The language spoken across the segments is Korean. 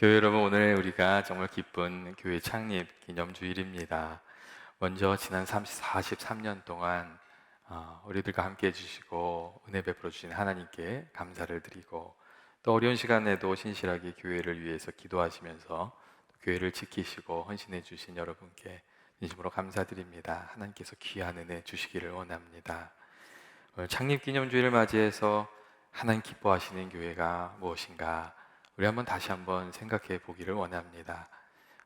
교회 여러분, 오늘 우리가 정말 기쁜 교회 창립 기념주일입니다. 먼저 지난 43년 동안 우리들과 함께 해주시고 은혜 베풀어 주신 하나님께 감사를 드리고, 또 어려운 시간에도 신실하게 교회를 위해서 기도하시면서 교회를 지키시고 헌신해 주신 여러분께 진심으로 감사드립니다. 하나님께서 귀한 은혜 주시기를 원합니다. 오늘 창립 기념주일을 맞이해서 하나님 기뻐하시는 교회가 무엇인가, 우리 다시 한번 생각해 보기를 원합니다.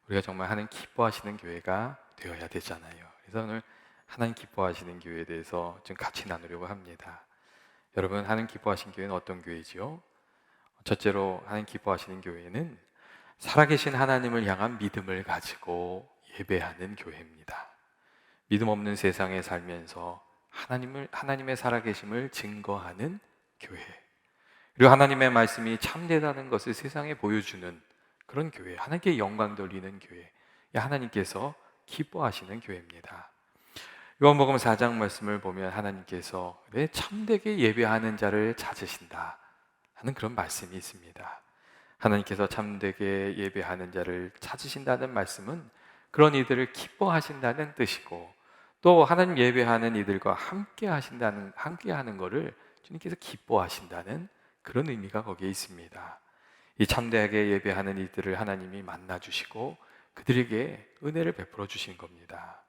우리가 정말 하나님 기뻐하시는 교회가 되어야 되잖아요. 그래서 오늘 하나님 기뻐하시는 교회에 대해서 좀 같이 나누려고 합니다. 여러분, 하나님 기뻐하시는 교회는 어떤 교회지요? 첫째로, 하나님 기뻐하시는 교회는 살아계신 하나님을 향한 믿음을 가지고 예배하는 교회입니다. 믿음 없는 세상에 살면서 하나님의 살아계심을 증거하는 교회, 그리고 하나님의 말씀이 참되다는 것을 세상에 보여주는 그런 교회, 하나님께 영광 돌리는 교회, 하나님께서 기뻐하시는 교회입니다. 요한복음 4장 말씀을 보면 하나님께서 참되게 예배하는 자를 찾으신다 하는 그런 말씀이 있습니다. 하나님께서 참되게 예배하는 자를 찾으신다는 말씀은 그런 이들을 기뻐하신다는 뜻이고, 또 하나님 예배하는 이들과 함께 하는 것을 주님께서 기뻐하신다는 그런 의미가 거기에 있습니다. 이 참되게 예배하는 이들을 하나님이 만나 주시고 그들에게 은혜를 베풀어 주신 겁니다.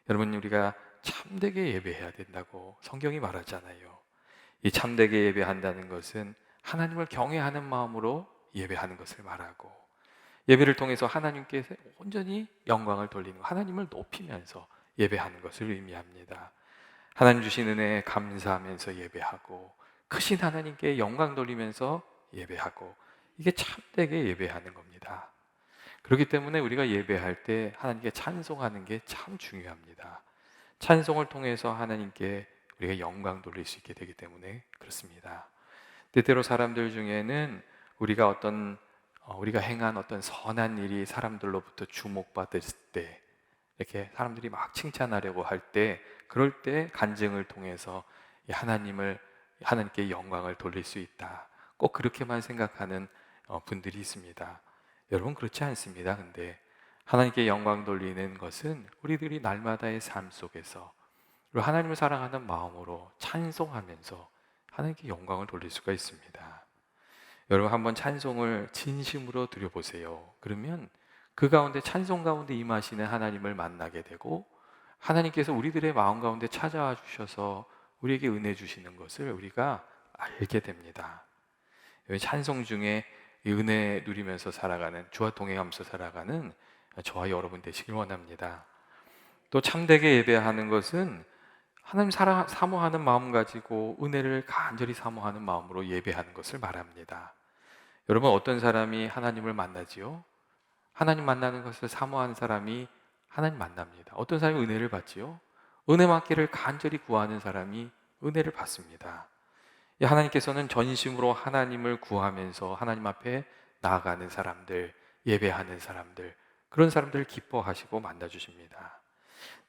여러분, 우리가 참되게 예배해야 된다고 성경이 말하잖아요. 이 참되게 예배한다는 것은 하나님을 경외하는 마음으로 예배하는 것을 말하고, 예배를 통해서 하나님께 온전히 영광을 돌리는, 하나님을 높이면서 예배하는 것을 의미합니다. 하나님 주신 은혜에 감사하면서 예배하고, 크신 하나님께 영광 돌리면서 예배하고, 이게 참되게 예배하는 겁니다. 그렇기 때문에 우리가 예배할 때 하나님께 찬송하는 게 참 중요합니다. 찬송을 통해서 하나님께 우리가 영광 돌릴 수 있게 되기 때문에 그렇습니다. 때때로 사람들 중에는 우리가 행한 어떤 선한 일이 사람들로부터 주목받았을 때, 이렇게 사람들이 막 칭찬하려고 할 때, 그럴 때 간증을 통해서 하나님께 영광을 돌릴 수 있다, 꼭 그렇게만 생각하는 분들이 있습니다. 여러분, 그렇지 않습니다. 근데 하나님께 영광 돌리는 것은 우리들이 날마다의 삶 속에서 그리고 하나님을 사랑하는 마음으로 찬송하면서 하나님께 영광을 돌릴 수가 있습니다. 여러분, 한번 찬송을 진심으로 드려보세요. 그러면 그 가운데, 찬송 가운데 임하시는 하나님을 만나게 되고, 하나님께서 우리들의 마음 가운데 찾아와 주셔서 우리에게 은혜 주시는 것을 우리가 알게 됩니다. 찬송 중에 이 은혜 누리면서 살아가는, 주와 동행하면서 살아가는 저와 여러분 되시길 원합니다. 또 참되게 예배하는 것은 하나님 사모하는 마음 가지고 은혜를 간절히 사모하는 마음으로 예배하는 것을 말합니다. 여러분, 어떤 사람이 하나님을 만나지요? 하나님 만나는 것을 사모하는 사람이 하나님 만납니다. 어떤 사람이 은혜를 받지요? 은혜 받기를 간절히 구하는 사람이 은혜를 받습니다. 하나님께서는 전심으로 하나님을 구하면서 하나님 앞에 나아가는 사람들, 예배하는 사람들, 그런 사람들을 기뻐하시고 만나주십니다.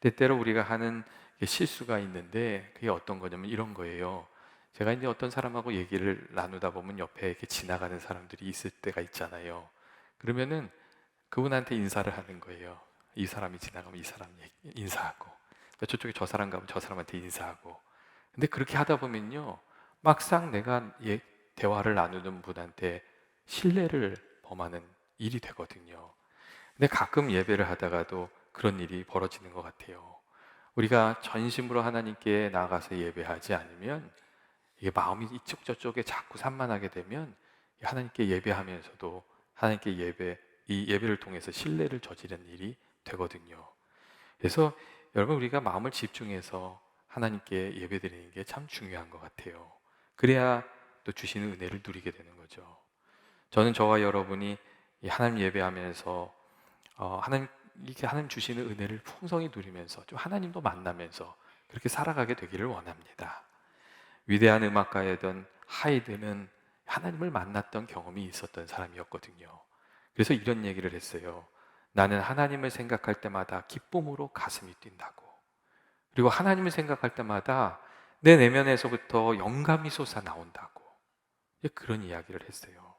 때때로 우리가 하는 실수가 있는데, 그게 어떤 거냐면 이런 거예요. 제가 이제 어떤 사람하고 얘기를 나누다 보면 옆에 이렇게 지나가는 사람들이 있을 때가 있잖아요. 그러면은 그분한테 인사를 하는 거예요. 이 사람이 지나가면 이 사람 인사하고, 저쪽에 저 사람 가면 저 사람한테 인사하고. 근데 그렇게 하다 보면요, 막상 내가 대화를 나누는 분한테 신뢰를 범하는 일이 되거든요. 근데 가끔 예배를 하다가도 그런 일이 벌어지는 것 같아요. 우리가 전심으로 하나님께 나가서 예배하지 않으면, 이게 마음이 이쪽 저쪽에 자꾸 산만하게 되면 하나님께 예배하면서도 이 예배를 통해서 신뢰를 저지르는 일이 되거든요. 그래서 여러분, 우리가 마음을 집중해서 하나님께 예배드리는 게 참 중요한 것 같아요. 그래야 또 주시는 은혜를 누리게 되는 거죠. 저는 저와 여러분이 이 하나님 예배하면서 하나님 주시는 은혜를 풍성히 누리면서 좀 하나님도 만나면서 그렇게 살아가게 되기를 원합니다. 위대한 음악가였던 하이드는 하나님을 만났던 경험이 있었던 사람이었거든요. 그래서 이런 얘기를 했어요. 나는 하나님을 생각할 때마다 기쁨으로 가슴이 뛴다고. 그리고 하나님을 생각할 때마다 내 내면에서부터 영감이 솟아나온다고. 그런 이야기를 했어요.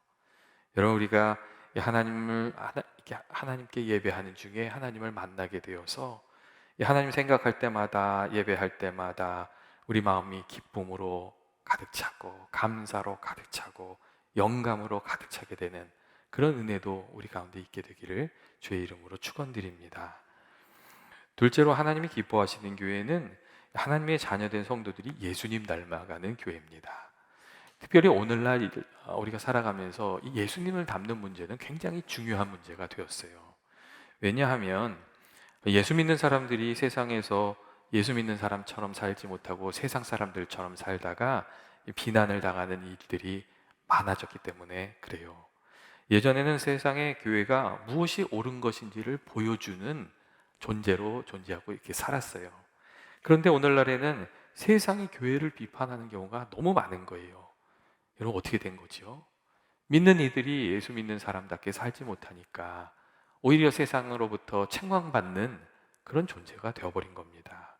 여러분, 우리가 이렇게 하나님께 예배하는 중에 하나님을 만나게 되어서 하나님 생각할 때마다, 예배할 때마다 우리 마음이 기쁨으로 가득 차고 감사로 가득 차고 영감으로 가득 차게 되는 그런 은혜도 우리 가운데 있게 되기를 주의 이름으로 축원드립니다. 둘째로, 하나님이 기뻐하시는 교회는 하나님의 자녀된 성도들이 예수님 닮아가는 교회입니다. 특별히 오늘날 우리가 살아가면서 이 예수님을 닮는 문제는 굉장히 중요한 문제가 되었어요. 왜냐하면 예수 믿는 사람들이 세상에서 예수 믿는 사람처럼 살지 못하고 세상 사람들처럼 살다가 비난을 당하는 일들이 많아졌기 때문에 그래요. 예전에는 세상의 교회가 무엇이 옳은 것인지를 보여주는 존재로 존재하고 이렇게 살았어요. 그런데 오늘날에는 세상이 교회를 비판하는 경우가 너무 많은 거예요. 여러분, 어떻게 된 거죠? 믿는 이들이 예수 믿는 사람답게 살지 못하니까 오히려 세상으로부터 책망받는 그런 존재가 되어버린 겁니다.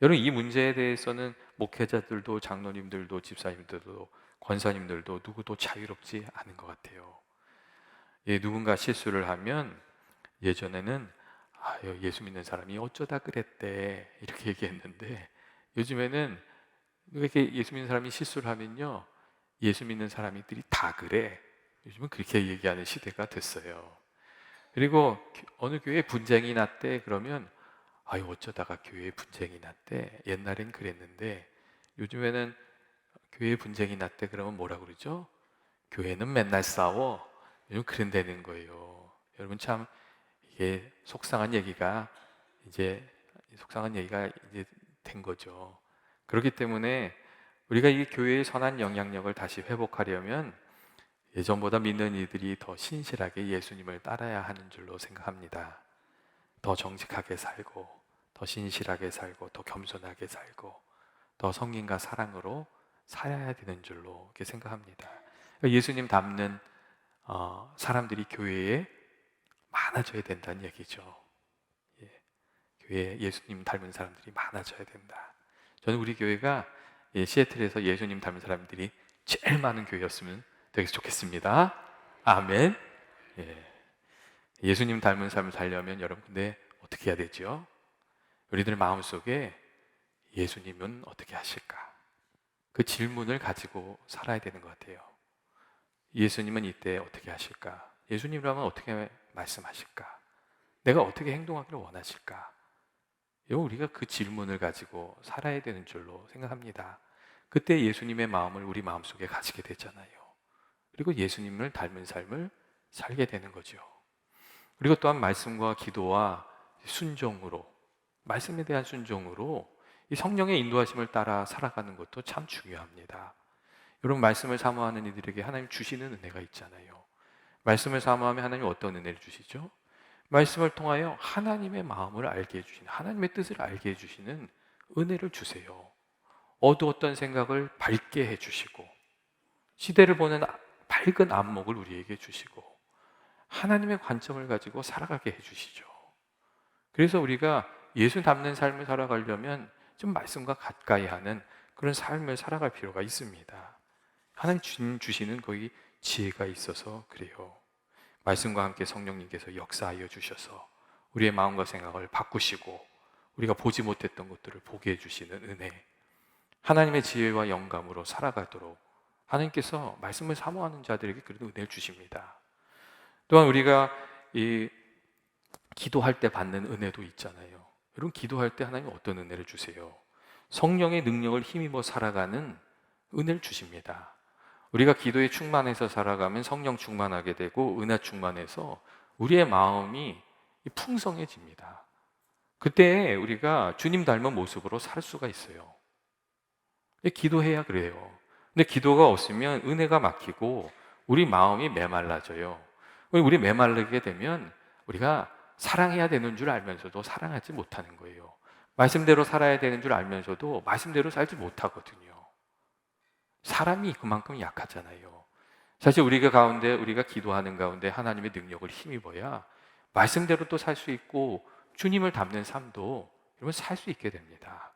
여러분, 이 문제에 대해서는 목회자들도 장로님들도 집사님들도 권사님들도 누구도 자유롭지 않은 것 같아요. 누군가 실수를 하면 예전에는 예수 믿는 사람이 어쩌다 그랬대 이렇게 얘기했는데, 요즘에는 이렇게 예수 믿는 사람이 실수를 하면요, 예수 믿는 사람들이 다 그래, 요즘은 그렇게 얘기하는 시대가 됐어요. 그리고 어느 교회에 분쟁이 났대 그러면 어쩌다가 교회에 분쟁이 났대, 옛날엔 그랬는데 요즘에는 교회에 분쟁이 났대 그러면 뭐라 그러죠? 교회는 맨날 싸워, 요즘 그런다는 거예요. 여러분, 참 이게 속상한 얘기가 이제 된 거죠. 그렇기 때문에 우리가 이 교회의 선한 영향력을 다시 회복하려면 예전보다 믿는 이들이 더 신실하게 예수님을 따라야 하는 줄로 생각합니다. 더 정직하게 살고, 더 신실하게 살고, 더 겸손하게 살고, 더 성김과 사랑으로 살아야 되는 줄로 이렇게 생각합니다. 예수님 닮는 사람들이 교회에 많아져야 된다는 얘기죠. 교회에 예수님 닮은 사람들이 많아져야 된다. 저는 우리 교회가 시애틀에서 예수님 닮은 사람들이 제일 많은 교회였으면 되게 좋겠습니다. 아멘. 예수님 닮은 삶을 살려면 여러분, 근데 어떻게 해야 되죠? 우리들 마음속에 예수님은 어떻게 하실까? 그 질문을 가지고 살아야 되는 것 같아요. 예수님은 이때 어떻게 하실까? 예수님이라면 어떻게 말씀하실까? 내가 어떻게 행동하기를 원하실까? 우리가 그 질문을 가지고 살아야 되는 줄로 생각합니다. 그때 예수님의 마음을 우리 마음속에 가지게 되잖아요. 그리고 예수님을 닮은 삶을 살게 되는 거죠. 그리고 또한 말씀과 기도와 순종으로, 말씀에 대한 순종으로 이 성령의 인도하심을 따라 살아가는 것도 참 중요합니다. 여러분, 말씀을 사모하는 이들에게 하나님 주시는 은혜가 있잖아요. 말씀을 사모하면 하나님 어떤 은혜를 주시죠? 말씀을 통하여 하나님의 마음을 알게 해주시는, 하나님의 뜻을 알게 해주시는 은혜를 주세요. 어두웠던 생각을 밝게 해주시고, 시대를 보는 밝은 안목을 우리에게 주시고, 하나님의 관점을 가지고 살아가게 해주시죠. 그래서 우리가 예수 닮는 삶을 살아가려면 좀 말씀과 가까이 하는 그런 삶을 살아갈 필요가 있습니다. 하나님 주시는 거기 지혜가 있어서 그래요. 말씀과 함께 성령님께서 역사하여 주셔서 우리의 마음과 생각을 바꾸시고 우리가 보지 못했던 것들을 보게 해주시는 은혜, 하나님의 지혜와 영감으로 살아가도록 하나님께서 말씀을 사모하는 자들에게 그런 은혜를 주십니다. 또한 우리가 이 기도할 때 받는 은혜도 있잖아요. 여러분, 기도할 때 하나님 어떤 은혜를 주세요? 성령의 능력을 힘입어 살아가는 은혜를 주십니다. 우리가 기도에 충만해서 살아가면 성령 충만하게 되고 은혜 충만해서 우리의 마음이 풍성해집니다. 그때 우리가 주님 닮은 모습으로 살 수가 있어요. 기도해야 그래요. 근데 기도가 없으면 은혜가 막히고 우리 마음이 메말라져요. 우리 메말르게 되면 우리가 사랑해야 되는 줄 알면서도 사랑하지 못하는 거예요. 말씀대로 살아야 되는 줄 알면서도 말씀대로 살지 못하거든요. 사람이 그만큼 약하잖아요. 사실 우리가 기도하는 가운데 하나님의 능력을 힘입어야 말씀대로 또 살 수 있고 주님을 닮는 삶도 여러분 살 수 있게 됩니다.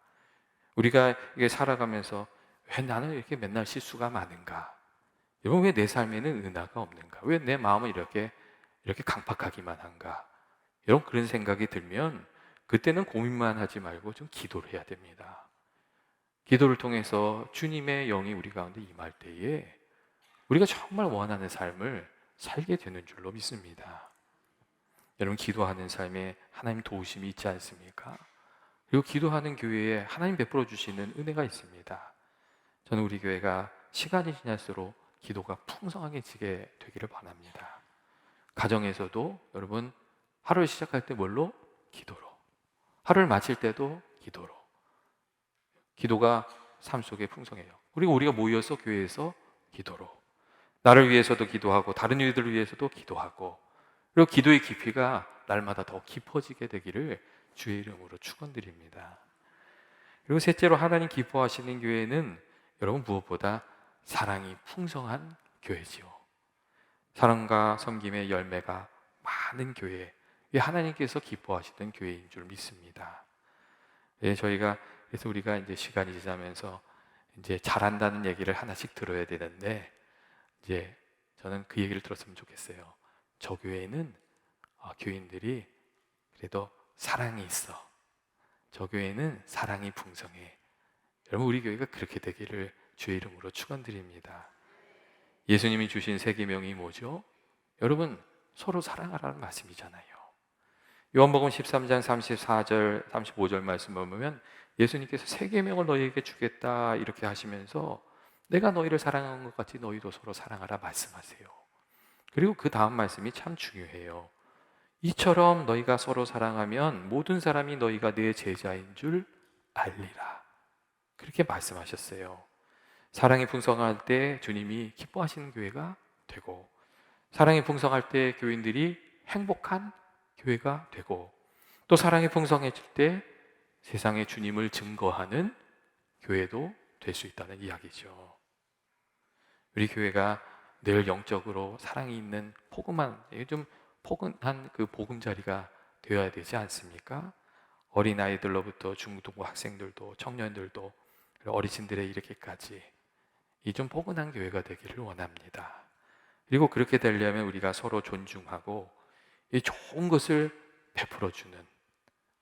우리가 이게 살아가면서 왜 나는 이렇게 맨날 실수가 많은가? 여러분, 왜 내 삶에는 은혜가 없는가? 왜 내 마음은 이렇게 이렇게 강팍하기만 한가? 여러분, 그런 생각이 들면 그때는 고민만 하지 말고 좀 기도를 해야 됩니다. 기도를 통해서 주님의 영이 우리 가운데 임할 때에 우리가 정말 원하는 삶을 살게 되는 줄로 믿습니다. 여러분, 기도하는 삶에 하나님 도우심이 있지 않습니까? 그리고 기도하는 교회에 하나님 베풀어 주시는 은혜가 있습니다. 저는 우리 교회가 시간이 지날수록 기도가 풍성하게 되기를 바랍니다. 가정에서도 여러분, 하루를 시작할 때 뭘로? 기도로. 하루를 마칠 때도 기도로. 기도가 삶 속에 풍성해요. 그리고 우리가 모여서 교회에서 기도로. 나를 위해서도 기도하고 다른 이들을 위해서도 기도하고, 그리고 기도의 깊이가 날마다 더 깊어지게 되기를 주의 이름으로 축원드립니다. 그리고 셋째로 하나님 기뻐하시는 교회는 여러분 무엇보다 사랑이 풍성한 교회지요. 사랑과 섬김의 열매가 많은 교회, 이 하나님께서 기뻐하시는 교회인 줄 믿습니다. 예, 저희가 그래서 우리가 이제 시간이 지나면서 이제 잘한다는 얘기를 하나씩 들어야 되는데, 이제 저는 그 얘기를 들었으면 좋겠어요. 저 교회는 교인들이 그래도 사랑이 있어. 저 교회는 사랑이 풍성해. 여러분, 우리 교회가 그렇게 되기를 주의 이름으로 축원드립니다. 예수님이 주신 세 계명이 뭐죠? 여러분, 서로 사랑하라는 말씀이잖아요. 요한복음 13장 34절, 35절 말씀 보면 예수님께서 세 계명을 너희에게 주겠다 이렇게 하시면서 내가 너희를 사랑한 것 같이 너희도 서로 사랑하라 말씀하세요. 그리고 그 다음 말씀이 참 중요해요. 이처럼 너희가 서로 사랑하면 모든 사람이 너희가 내 제자인 줄 알리라. 그렇게 말씀하셨어요. 사랑이 풍성할 때 주님이 기뻐하시는 교회가 되고, 사랑이 풍성할 때 교인들이 행복한 교회가 되고, 또 사랑이 풍성해질 때 세상에 주님을 증거하는 교회도 될 수 있다는 이야기죠. 우리 교회가 늘 영적으로 사랑이 있는 좀 포근한 그 보금자리가 되어야 되지 않습니까? 어린아이들로부터 중등부 학생들도 청년들도 어르신들에 이르기까지 이 좀 포근한 교회가 되기를 원합니다. 그리고 그렇게 되려면 우리가 서로 존중하고 이 좋은 것을 베풀어주는,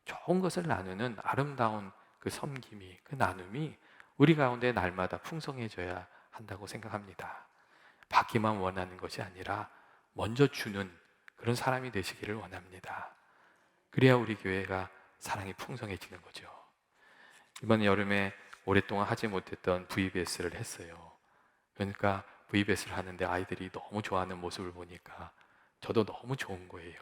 좋은 것을 나누는 아름다운 그 섬김이, 그 나눔이 우리 가운데 날마다 풍성해져야 한다고 생각합니다. 받기만 원하는 것이 아니라 먼저 주는 그런 사람이 되시기를 원합니다. 그래야 우리 교회가 사랑이 풍성해지는 거죠. 이번 여름에 오랫동안 하지 못했던 VBS를 했어요. 그러니까 VBS를 하는데 아이들이 너무 좋아하는 모습을 보니까 저도 너무 좋은 거예요.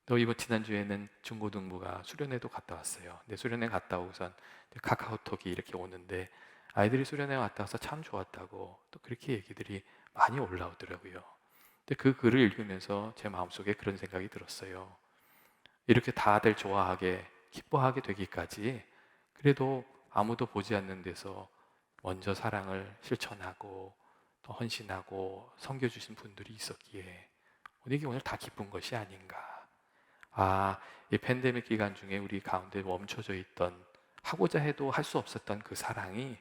또 이번 지난주에는 중고등부가 수련회도 갔다 왔어요. 근데 수련회 갔다 오고선 카카오톡이 이렇게 오는데 아이들이 수련회 갔다 와서 참 좋았다고 또 그렇게 얘기들이 많이 올라오더라고요. 근데 그 글을 읽으면서 제 마음속에 그런 생각이 들었어요. 이렇게 다들 좋아하게 기뻐하게 되기까지 그래도 아무도 보지 않는 데서 먼저 사랑을 실천하고 또 헌신하고 섬겨주신 분들이 있었기에 이게 오늘 다 기쁜 것이 아닌가. 이 팬데믹 기간 중에 우리 가운데 멈춰져 있던, 하고자 해도 할 수 없었던 그 사랑이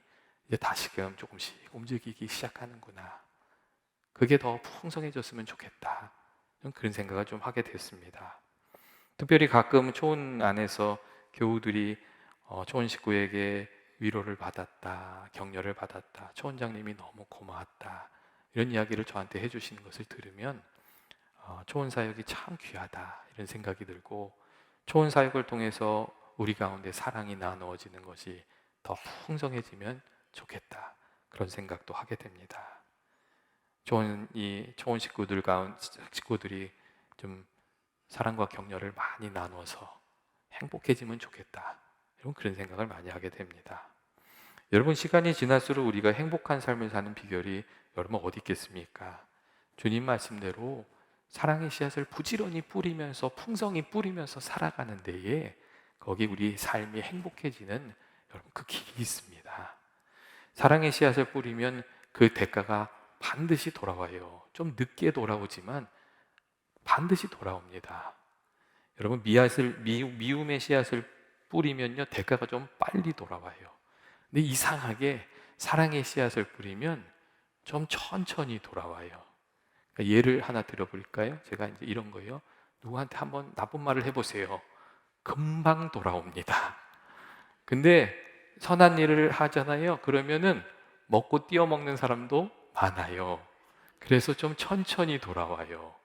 이제 다시금 조금씩 움직이기 시작하는구나. 그게 더 풍성해졌으면 좋겠다. 그런 생각을 좀 하게 됐습니다. 특별히 가끔 초원 안에서 교우들이 초원 식구에게 위로를 받았다, 격려를 받았다, 초원장님이 너무 고마웠다, 이런 이야기를 저한테 해주시는 것을 들으면 초원 사역이 참 귀하다 이런 생각이 들고, 초원 사역을 통해서 우리 가운데 사랑이 나누어지는 것이 더 풍성해지면 좋겠다, 그런 생각도 하게 됩니다. 초원 식구들이 좀 사랑과 격려를 많이 나누어서 행복해지면 좋겠다, 이런 그런 생각을 많이 하게 됩니다. 여러분, 시간이 지날수록 우리가 행복한 삶을 사는 비결이 여러분 어디 있겠습니까? 주님 말씀대로 사랑의 씨앗을 부지런히 뿌리면서 풍성히 뿌리면서 살아가는 데에 거기 우리 삶이 행복해지는 여러분 그 길이 있습니다. 사랑의 씨앗을 뿌리면 그 대가가 반드시 돌아와요. 좀 늦게 돌아오지만 반드시 돌아옵니다. 여러분, 미움의 씨앗을 뿌리면요 대가가 좀 빨리 돌아와요. 근데 이상하게 사랑의 씨앗을 뿌리면 좀 천천히 돌아와요. 그러니까 예를 하나 들어볼까요? 제가 이제 이런 거예요. 누구한테 한번 나쁜 말을 해보세요. 금방 돌아옵니다. 근데 선한 일을 하잖아요. 그러면은 먹고 띄어먹는 사람도 많아요. 그래서 좀 천천히 돌아와요.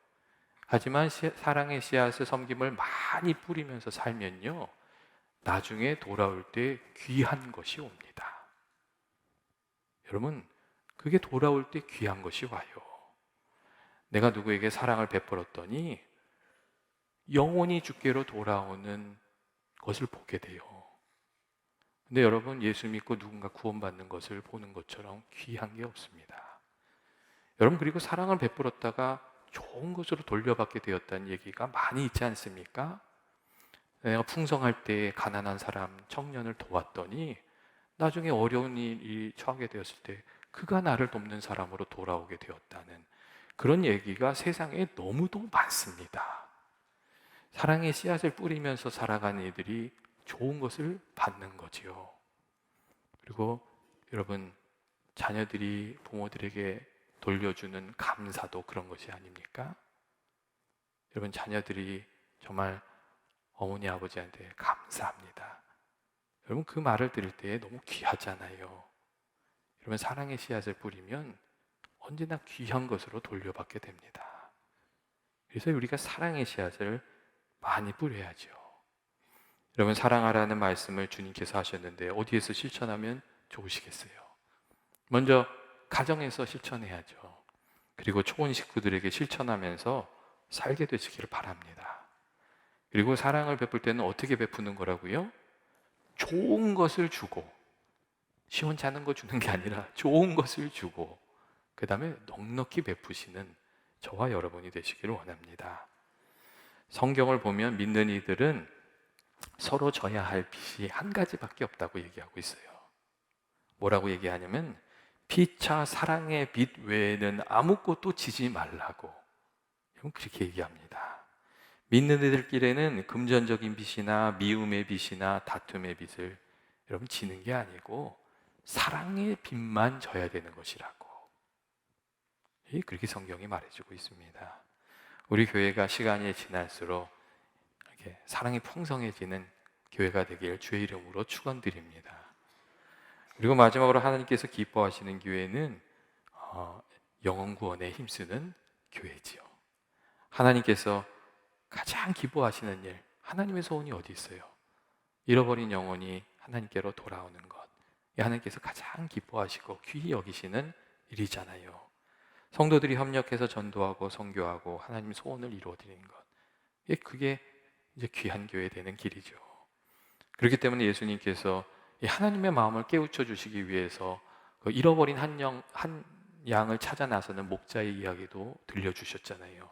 하지만 사랑의 씨앗을 섬김을 많이 뿌리면서 살면요, 나중에 돌아올 때 귀한 것이 옵니다. 여러분, 그게 돌아올 때 귀한 것이 와요. 내가 누구에게 사랑을 베풀었더니 영원히 주께로 돌아오는 것을 보게 돼요. 근데 여러분, 예수 믿고 누군가 구원받는 것을 보는 것처럼 귀한 게 없습니다. 여러분, 그리고 사랑을 베풀었다가 좋은 것으로 돌려받게 되었다는 얘기가 많이 있지 않습니까? 내가 풍성할 때 가난한 사람, 청년을 도왔더니 나중에 어려운 일이 처하게 되었을 때 그가 나를 돕는 사람으로 돌아오게 되었다는 그런 얘기가 세상에 너무도 많습니다. 사랑의 씨앗을 뿌리면서 살아가는 이들이 좋은 것을 받는 거지요. 그리고 여러분, 자녀들이 부모들에게 돌려주는 감사도 그런 것이 아닙니까? 여러분, 자녀들이 정말 어머니 아버지한테 감사합니다, 여러분, 그 말을 들을 때 너무 귀하잖아요. 여러분, 사랑의 씨앗을 뿌리면 언제나 귀한 것으로 돌려받게 됩니다. 그래서 우리가 사랑의 씨앗을 많이 뿌려야죠. 여러분, 사랑하라는 말씀을 주님께서 하셨는데 어디에서 실천하면 좋으시겠어요? 먼저 가정에서 실천해야죠. 그리고 초혼 식구들에게 실천하면서 살게 되시기를 바랍니다. 그리고 사랑을 베풀 때는 어떻게 베푸는 거라고요? 좋은 것을 주고, 시원찮은 거 주는 게 아니라 좋은 것을 주고, 그 다음에 넉넉히 베푸시는 저와 여러분이 되시기를 원합니다. 성경을 보면 믿는 이들은 서로 져야 할 빚이 한 가지밖에 없다고 얘기하고 있어요. 뭐라고 얘기하냐면 피차 사랑의 빚 외에는 아무것도 지지 말라고, 그렇게 얘기합니다. 믿는 이들끼리는 금전적인 빚이나 미움의 빚이나 다툼의 빚을 여러분 지는 게 아니고 사랑의 빚만 져야 되는 것이라고, 그렇게 성경이 말해주고 있습니다. 우리 교회가 시간이 지날수록 이렇게 사랑이 풍성해지는 교회가 되길 주의 이름으로 축원드립니다. 그리고 마지막으로 하나님께서 기뻐하시는 교회는 영혼 구원에 힘쓰는 교회지요. 하나님께서 가장 기뻐하시는 일, 하나님의 소원이 어디 있어요? 잃어버린 영혼이 하나님께로 돌아오는 것, 하나님께서 가장 기뻐하시고 귀히 여기시는 일이잖아요. 성도들이 협력해서 전도하고 선교하고 하나님 소원을 이루어드리는 것, 그게 이제 귀한 교회 되는 길이죠. 그렇기 때문에 예수님께서 이 하나님의 마음을 깨우쳐 주시기 위해서 그 잃어버린 한 양을 찾아 나서는 목자의 이야기도 들려주셨잖아요.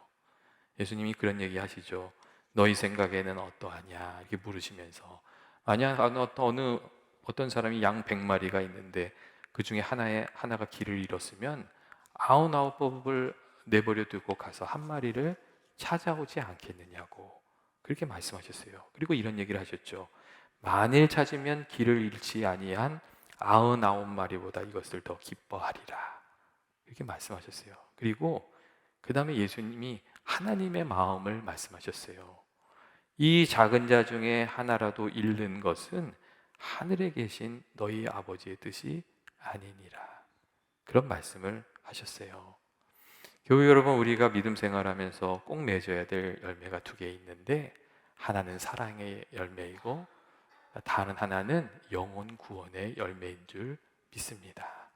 예수님이 그런 얘기 하시죠. 너희 생각에는 어떠하냐 이렇게 물으시면서, 만약 어떤 사람이 양 100마리가 있는데 그 중에 하나가 길을 잃었으면 99법을 내버려 두고 가서 한 마리를 찾아오지 않겠느냐고 그렇게 말씀하셨어요. 그리고 이런 얘기를 하셨죠. 만일 찾으면 길을 잃지 아니한 99마리보다 이것을 더 기뻐하리라, 이렇게 말씀하셨어요. 그리고 그 다음에 예수님이 하나님의 마음을 말씀하셨어요. 이 작은 자 중에 하나라도 잃는 것은 하늘에 계신 너희 아버지의 뜻이 아니니라, 그런 말씀을 하셨어요. 교회 여러분, 우리가 믿음 생활하면서 꼭 맺어야 될 열매가 2개 있는데, 하나는 사랑의 열매이고 다른 하나는 영혼 구원의 열매인 줄 믿습니다.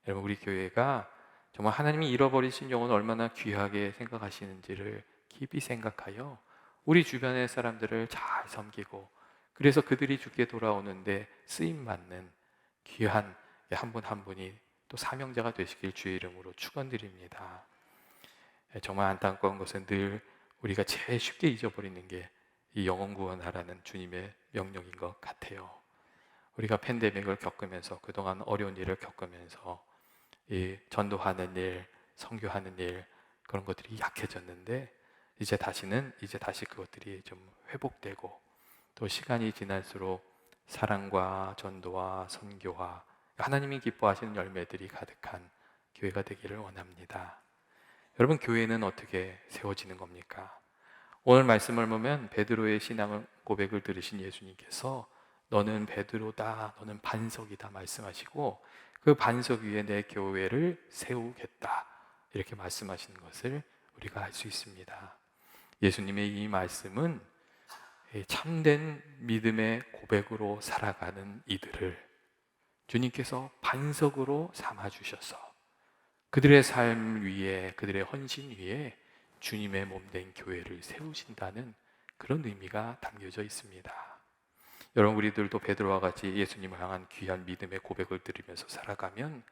여러분, 우리 교회가 정말 하나님이 잃어버리신 영혼을 얼마나 귀하게 생각하시는지를 깊이 생각하여 우리 주변의 사람들을 잘 섬기고, 그래서 그들이 주께 돌아오는데 쓰임받는 귀한 한 분 한 분이 또 사명자가 되시길 주의 이름으로 축원드립니다. 정말 안타까운 것은 늘 우리가 제일 쉽게 잊어버리는 게 이 영혼 구원하라는 주님의 명령인 것 같아요. 우리가 팬데믹을 겪으면서, 그동안 어려운 일을 겪으면서 이 전도하는 일, 선교하는 일, 그런 것들이 약해졌는데, 이제 다시 그것들이 좀 회복되고, 또 시간이 지날수록 사랑과 전도와 선교와 하나님이 기뻐하시는 열매들이 가득한 교회가 되기를 원합니다. 여러분, 교회는 어떻게 세워지는 겁니까? 오늘 말씀을 보면 베드로의 신앙 고백을 들으신 예수님께서 너는 베드로다, 너는 반석이다 말씀하시고 그 반석 위에 내 교회를 세우겠다 이렇게 말씀하시는 것을 우리가 알 수 있습니다. 예수님의 이 말씀은 참된 믿음의 고백으로 살아가는 이들을 주님께서 반석으로 삼아주셔서 그들의 삶 위에, 그들의 헌신 위에 주님의 몸된 교회를 세우신다는 그런 의미가 담겨져 있습니다. 여러분, 우리들도 베드로와 같이 예수님을 향한 귀한 믿음의 고백을 들으면서 살아가면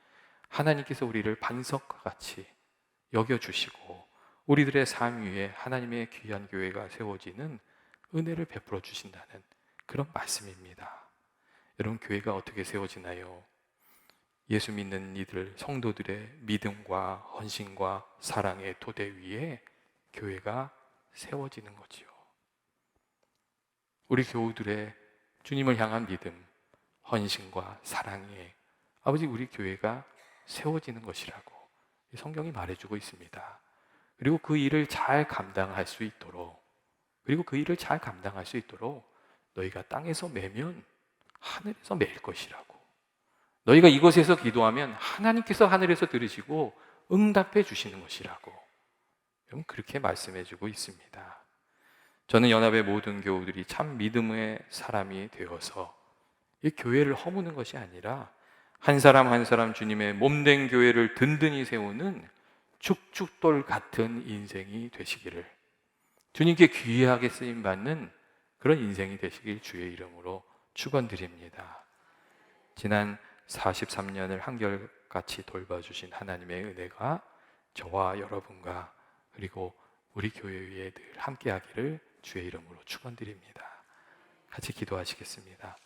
하나님께서 우리를 반석과 같이 여겨주시고 우리들의 삶 위에 하나님의 귀한 교회가 세워지는 은혜를 베풀어 주신다는 그런 말씀입니다. 여러분, 교회가 어떻게 세워지나요? 예수 믿는 이들, 성도들의 믿음과 헌신과 사랑의 토대 위에 교회가 세워지는 거지요. 우리 교우들의 주님을 향한 믿음, 헌신과 사랑에 아버지 우리 교회가 세워지는 것이라고 성경이 말해주고 있습니다. 그리고 그 일을 잘 감당할 수 있도록 너희가 땅에서 매면 하늘에서 매일 것이라고, 너희가 이곳에서 기도하면 하나님께서 하늘에서 들으시고 응답해 주시는 것이라고 여러분 그렇게 말씀해 주고 있습니다. 저는 연합의 모든 교우들이 참 믿음의 사람이 되어서 이 교회를 허무는 것이 아니라 한 사람 한 사람 주님의 몸된 교회를 든든히 세우는 죽죽돌 같은 인생이 되시기를, 주님께 귀하게 쓰임받는 그런 인생이 되시길 주의 이름으로 축원드립니다. 지난 43년을 한결같이 돌봐주신 하나님의 은혜가 저와 여러분과 그리고 우리 교회 위에 늘 함께하기를 주의 이름으로 축원드립니다. 같이 기도하시겠습니다.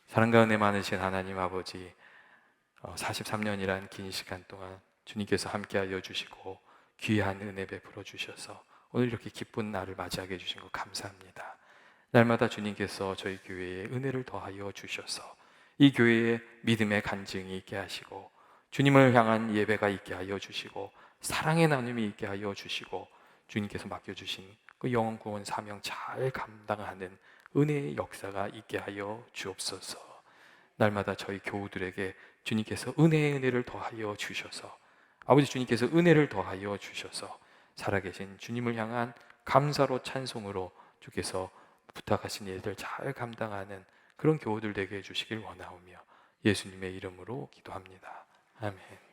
사랑과 은혜 많으신 하나님 아버지, 43년이란 긴 시간 동안 주님께서 함께하여 주시고 귀한 은혜 베풀어 주셔서 오늘 이렇게 기쁜 날을 맞이하게 해주신 것 감사합니다. 날마다 주님께서 저희 교회에 은혜를 더하여 주셔서 이 교회에 믿음의 간증이 있게 하시고 주님을 향한 예배가 있게 하여 주시고 사랑의 나눔이 있게 하여 주시고 주님께서 맡겨주신 그 영혼 구원 사명 잘 감당하는 은혜의 역사가 있게 하여 주옵소서. 날마다 저희 교우들에게 주님께서 은혜의 은혜를 더하여 주셔서 아버지 주님께서 은혜를 더하여 주셔서 살아계신 주님을 향한 감사로 찬송으로 주께서 부탁하신 일들 잘 감당하는 그런 교우들 되게 해주시길 원하오며 예수님의 이름으로 기도합니다. 아멘.